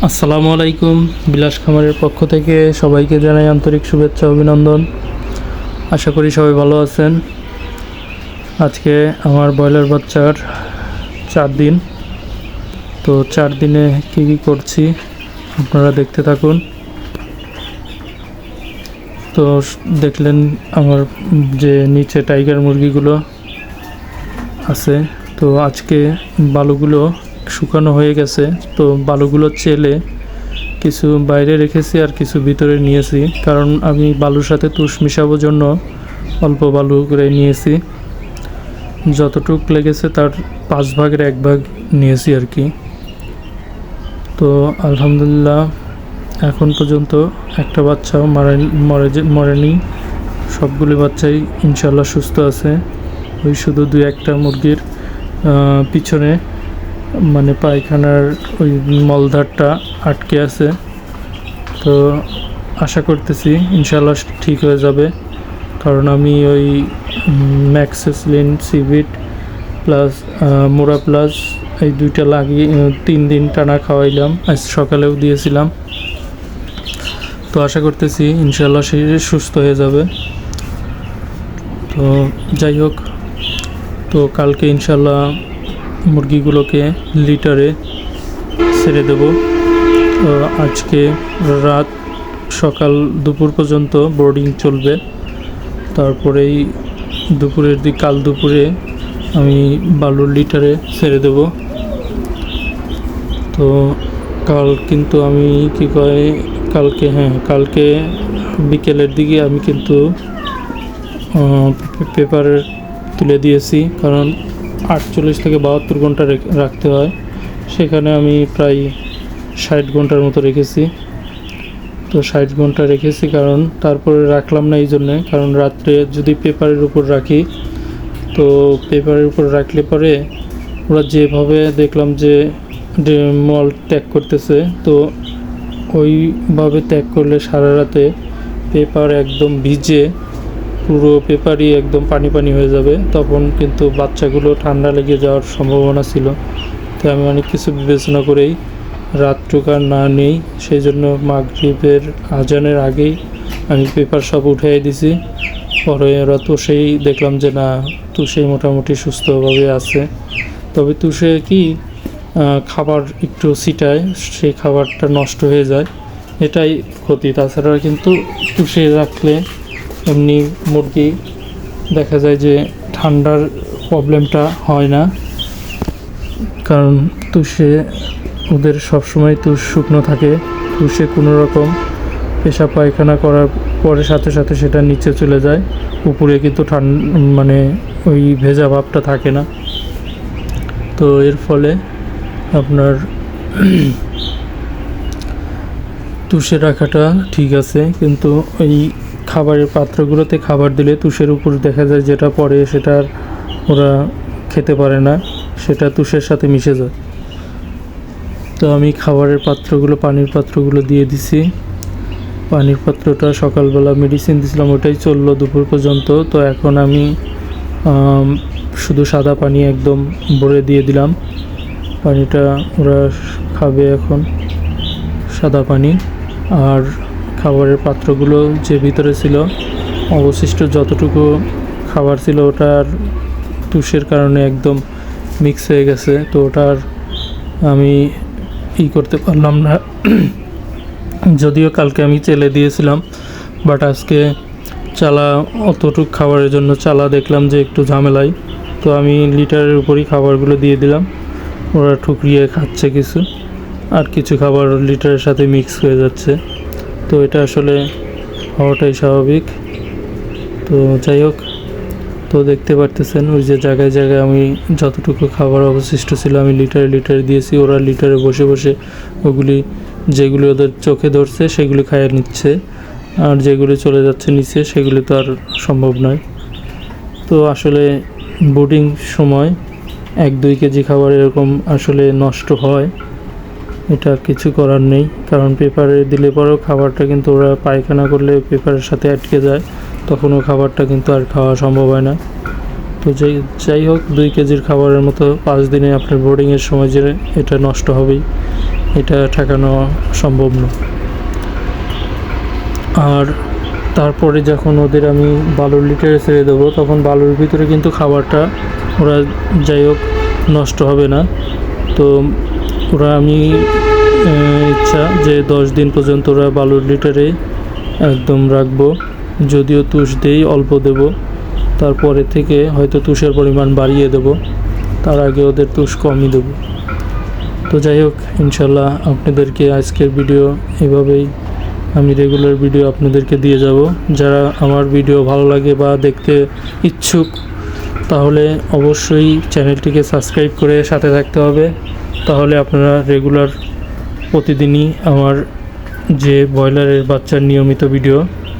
আসসালামু আলাইকুম। বিলাস খামারের পক্ষ থেকে সবাইকে জানাই আন্তরিক শুভেচ্ছা অভিনন্দন। আশা করি সবাই ভালো আছেন। আজকে আমার ব্রয়লার বাচ্চার 4 দিন। তো 4 দিনে কী কী করছি আপনারা দেখতে থাকুন। তো দেখলেন আমার যে নিচে টাইগার মুরগিগুলো আছে, তো আজকে বালুগুলো শুকানো হয়ে গেছে। তো বালুগুলো চেলে কিছু বাইরে রেখেছি আর কিছু ভিতরে নিয়েছি, কারণ আমি বালুর সাথে তুষ মিশাবোর জন্য অল্প বালু করে নিয়েছি। যতটুক লেগেছে তার 5 ভাগের 1 ভাগ নিয়েছি আর কি। তো আলহামদুলিল্লাহ এখন পর্যন্ত একটা বাচ্চাও মরেনি। সবগুলি বাচ্চাই ইনশাল্লাহ সুস্থ আছে। ওই শুধু 2-1টা মুরগির পিছনে মানে পায়খানার ওই মলধারটা আটকে আছে। তো আশা করতেছি ইনশাল্লাহ ঠিক হয়ে যাবে, কারণ আমি ওই ম্যাক্সেসলিন সিভিট প্লাস মোরা প্লাস এই 2টা লাগিয়ে 3 দিন টানা খাওয়াইলাম, আজ সকালেও দিয়েছিলাম। তো আশা করতেছি ইনশাল্লাহ সে সুস্থ হয়ে যাবে। তো যাই হোক, তো কালকে ইনশাল্লাহ মুরগিগুলোকে লিটারে ছেড়ে দেব। তো আজকে রাত সকাল দুপুর পর্যন্ত বোর্ডিং চলবে, তারপরেই কাল দুপুরে আমি বালুর লিটারে ছেড়ে দেব। তো কাল কিন্তু আমি কালকে বিকেলের দিকে আমি কিন্তু পেপার তুলে দিয়েছি, কারণ 48 থেকে 72 ঘন্টা রাখতে হয়। সেখানে আমি প্রায় 60 ঘন্টার মতো রেখেছি। তো 60 ঘন্টা রেখেছি, কারণ তারপরে রাখলাম না এই জন্যে, কারণ রাত্রে যদি পেপারের উপর রাখি, তো পেপারের উপর রাখলে পরে ওরা যেভাবে দেখলাম যে মল ত্যাগ করতেছে, তো ওইভাবে ত্যাগ করলে সারা রাতে পেপার একদম ভিজে পুরো পেপারই একদম পানি পানি হয়ে যাবে। তখন কিন্তু বাচ্চাগুলো ঠান্ডা লেগে যাওয়ার সম্ভাবনা ছিল। তো আমি অনেক কিছু বিবেচনা করেই রাতটুকু আর না নেই, সেই জন্য মাগরিবের আজানের আগেই আমি পেপার সব উঠিয়ে দিছি। পরে ওরা তুষেই দেখলাম যে না, তুষেই মোটামুটি সুস্থভাবে আছে। তবে তুষে কি খাবার একটু ছিটায়, সেই খাবারটা নষ্ট হয়ে যায়, এটাই ক্ষতি। তাছাড়া কিন্তু তুষে রাখলে এমনি মুরগি দেখা যায় যে ঠান্ডার প্রবলেমটা হয় না, কারণ তুষে ওদের সবসময় তুষ শুকনো থাকে। তুষে কোনো রকম পেশাব পায়খানা করার পরে সাথে সাথে সেটা নিচে চলে যায়, উপরে কিন্তু মানে ওই ভেজা ভাবটা থাকে না। তো এর ফলে আপনার তুষে রাখাটা ঠিক আছে, কিন্তু ওই খাবারের পাত্রগুলোতে খাবার দিলে তুষের উপর দেখা যায় যেটা পড়ে সেটা আর ওরা খেতে পারে না, সেটা তুষের সাথে মিশে যায়। তো আমি খাবারের পাত্রগুলো, পানির পাত্রগুলো দিয়ে দিছি। পানির পাত্রটা সকালবেলা মেডিসিন দিয়েছিলাম, ওটাই চললো দুপুর পর্যন্ত। তো এখন আমি শুধু সাদা পানি একদম ভরে দিয়ে দিলাম। পানিটা ওরা খাবে এখন, সাদা পানি। আর খাবারের পাত্রগুলো যে ভিতরে ছিল, অবশিষ্ট যতটুকু খাবার ছিল ওটা আর তুষের কারণে একদম মিক্স হয়ে গেছে। তো ওটা আর আমি করতে পারলাম না। যদিও কালকে আমি চেলে দিয়েছিলাম, বাট আজকে চালা অতটুক খাবারের জন্য চালা দেখলাম যে একটু ঝামেলাই। তো আমি লিটারের উপরই খাবারগুলো দিয়ে দিলাম। ওরা ঠুকরিয়ে খাচ্ছে কিছু, আর কিছু খাবার লিটারের সাথে মিক্স হয়ে যাচ্ছে। তো এটা আসলে হওয়াটাই স্বাভাবিক। তো যাই হোক, তো দেখতে পারতেছেন ওই যে জায়গায় জায়গায় আমি যতটুকু খাবার অবশিষ্ট ছিল আমি লিটারে দিয়েছি। ওরা লিটারে বসে বসে ওগুলি যেগুলি ওদের চোখে ধরছে সেগুলি খাইয়ে নিচ্ছে, আর যেগুলি চলে যাচ্ছে নিচে সেগুলি তো আর সম্ভব নয়। তো আসলে বোর্ডিং সময় 1-2 কেজি খাবার এরকম আসলে নষ্ট হয়, এটা কিছু করার নেই। কারণ পেপারে দিলে পরেও খাবারটা কিন্তু ওরা পায়খানা করলে পেপারের সাথে আটকে যায়, তখন ও খাবারটা কিন্তু আর খাওয়া সম্ভব হয় না। তো যাই হোক 2 কেজির খাবারের মতো 5 দিনে আপনার বোর্ডিংয়ের সময় যে এটা নষ্ট হবেই, এটা ঠেকানো সম্ভব না। আর তারপরে যখন ওদের আমি বালুর লিটারে ছেড়ে দেবো, তখন বালুর ভিতরে কিন্তু খাবারটা ওরা যাই হোক নষ্ট হবে না। তো ওরা আমি ইচ্ছা যে 10 দিন পর্যন্ত ওরা বালুর লিটারে একদম রাখবো। যদিও তুষ দেই অল্প দেব, তারপরে থেকে হয়তো তুষের পরিমাণ বাড়িয়ে দেব, তার আগে ওদের তুষ কমই দেব। তো যাই হোক, ইনশাল্লাহ আপনাদেরকে আজকের ভিডিও এভাবেই আমি রেগুলার ভিডিও আপনাদেরকে দিয়ে যাব। যারা আমার ভিডিও ভালো লাগে বা দেখতে ইচ্ছুক, তাহলে অবশ্যই চ্যানেলটিকে সাবস্ক্রাইব করে সাথে থাকতে হবে। তাহলে আপনারা রেগুলার প্রতিদিনই আমার যে ব্রয়লারের বাচ্চার নিয়মিত ভিডিও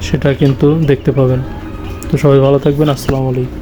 সেটা কিন্তু দেখতে পাবেন। তো সবাই ভালো থাকবেন। আসসালামু আলাইকুম।